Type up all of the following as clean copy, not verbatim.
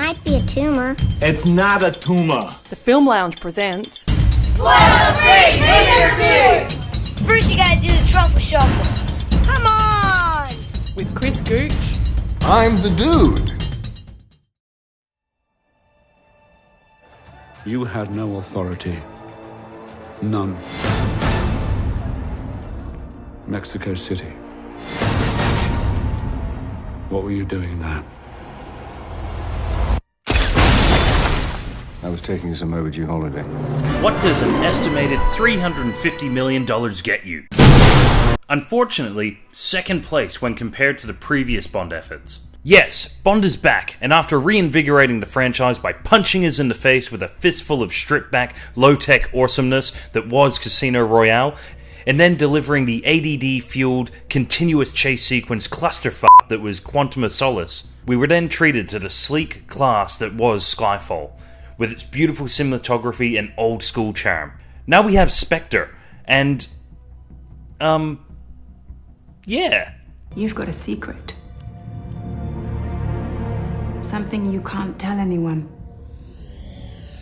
might be a tumor. It's not a tumor. The Film Lounge presents... Spoiler-free movie review! First you gotta do the truffle shuffle. Come on! with Chris Gooch. I'm the dude. You had no authority. None. Mexico City. What were you doing there? I was taking some overdue holiday. What does an estimated $350 million get you? Unfortunately, second place when compared to the previous Bond efforts. Yes, Bond is back, and after reinvigorating the franchise by punching us in the face with a fistful of stripped-back, low-tech awesomeness that was Casino Royale, and then delivering the ADD-fueled, continuous chase sequence clusterf that was Quantum of Solace, we were then treated to the sleek class that was Skyfall, with its beautiful cinematography and old-school charm. Now we have Spectre, and... yeah. You've got a secret. Something you can't tell anyone.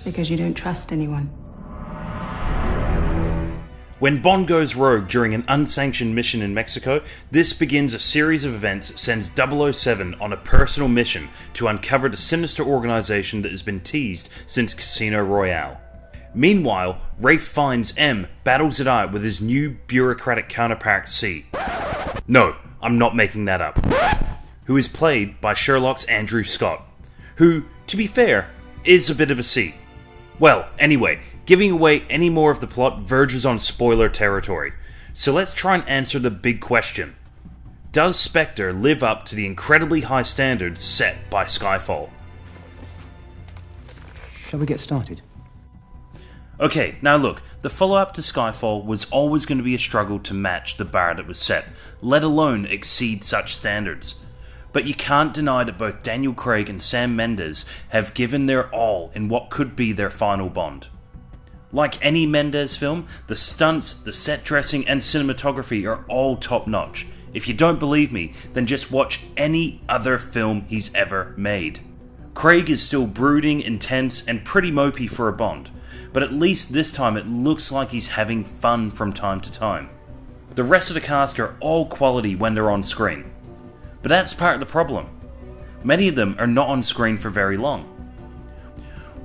Because you don't trust anyone. When Bond goes rogue during an unsanctioned mission in Mexico, this begins a series of events that sends 007 on a personal mission to uncover the sinister organization that has been teased since Casino Royale. Meanwhile, Rafe finds M battles it out with his new bureaucratic counterpart C. No, I'm not making that up. Who is played by Sherlock's Andrew Scott, who, to be fair, is a bit of a C. Well, anyway, giving away any more of the plot verges on spoiler territory, so let's try and answer the big question. Does Spectre live up to the incredibly high standards set by Skyfall? Shall we get started? Okay, now look, the follow-up to Skyfall was always going to be a struggle to match the bar that was set, let alone exceed such standards. But you can't deny that both Daniel Craig and Sam Mendes have given their all in what could be their final Bond. Like any Mendes film, the stunts, the set dressing and cinematography are all top-notch. If you don't believe me, then just watch any other film he's ever made. Craig is still brooding, intense and pretty mopey for a Bond, but at least this time it looks like he's having fun from time to time. The rest of the cast are all quality when they're on screen. But that's part of the problem. Many of them are not on screen for very long.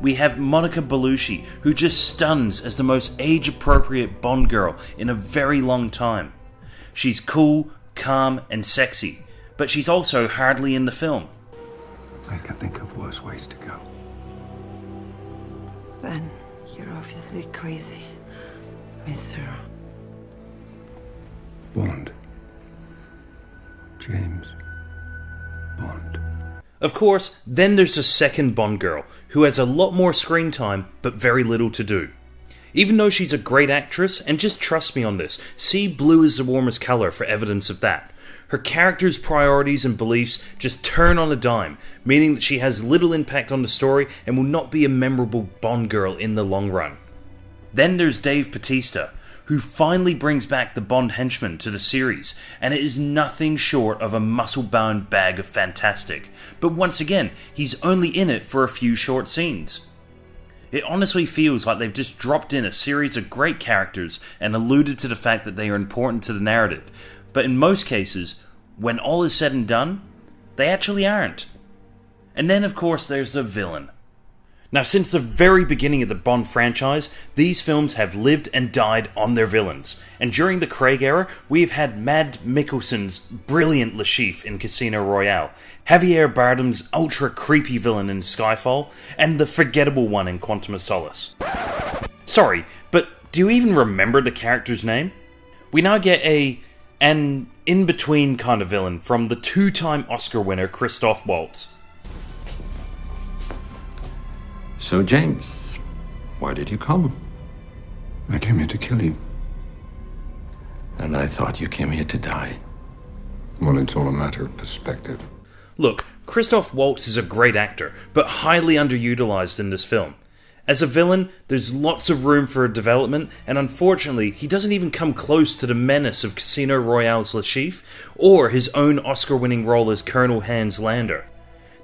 We have Monica Bellucci, who just stuns as the most age-appropriate Bond girl in a very long time. She's cool, calm, and sexy, but she's also hardly in the film. I can think of worse ways to go. Ben, you're obviously crazy. Mr. Bond. James Bond. Of course, then there's the second Bond girl, who has a lot more screen time, but very little to do. Even though she's a great actress, and just trust me on this, see blue is the warmest colour for evidence of that. Her character's priorities and beliefs just turn on a dime, meaning that she has little impact on the story and will not be a memorable Bond girl in the long run. Then there's Dave Bautista, who finally brings back the Bond henchman to the series, and it is nothing short of a muscle-bound bag of fantastic. But once again, he's only in it for a few short scenes. It honestly feels like they've just dropped in a series of great characters and alluded to the fact that they are important to the narrative, but in most cases, when all is said and done, they actually aren't. And then of course there's the villain. Now, since the very beginning of the Bond franchise, these films have lived and died on their villains. And during the Craig era, we've had Mads Mikkelsen's brilliant Le Chiffre in Casino Royale, Javier Bardem's ultra-creepy villain in Skyfall, and the forgettable one in Quantum of Solace. Sorry, but do you even remember the character's name? We now get an in-between kind of villain from the two-time Oscar winner Christoph Waltz. So, James, why did you come? I came here to kill you. And I thought you came here to die. Well, it's all a matter of perspective. Look, Christoph Waltz is a great actor, but highly underutilized in this film. As a villain, there's lots of room for development, and unfortunately, he doesn't even come close to the menace of Casino Royale's Le Chiffre, or his own Oscar-winning role as Colonel Hans Lander.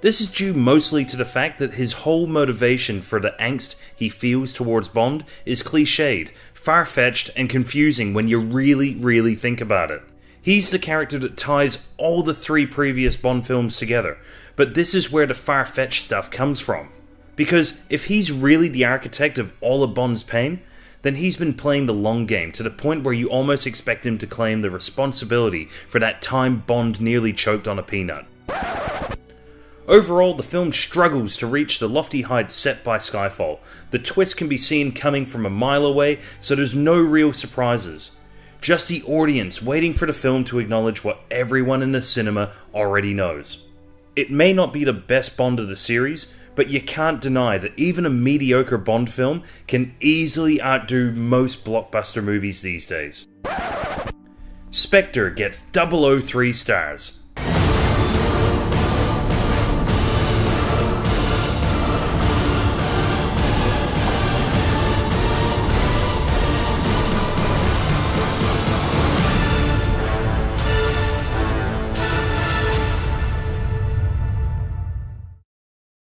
This is due mostly to the fact that his whole motivation for the angst he feels towards Bond is cliched, far-fetched, and confusing when you really think about it. He's the character that ties all the 3 previous Bond films together, but this is where the far-fetched stuff comes from. Because if he's really the architect of all of Bond's pain, then he's been playing the long game to the point where you almost expect him to claim the responsibility for that time Bond nearly choked on a peanut. Overall, the film struggles to reach the lofty heights set by Skyfall. The twist can be seen coming from a mile away, so there's no real surprises. Just the audience waiting for the film to acknowledge what everyone in the cinema already knows. It may not be the best Bond of the series, but you can't deny that even a mediocre Bond film can easily outdo most blockbuster movies these days. Spectre gets 003 stars.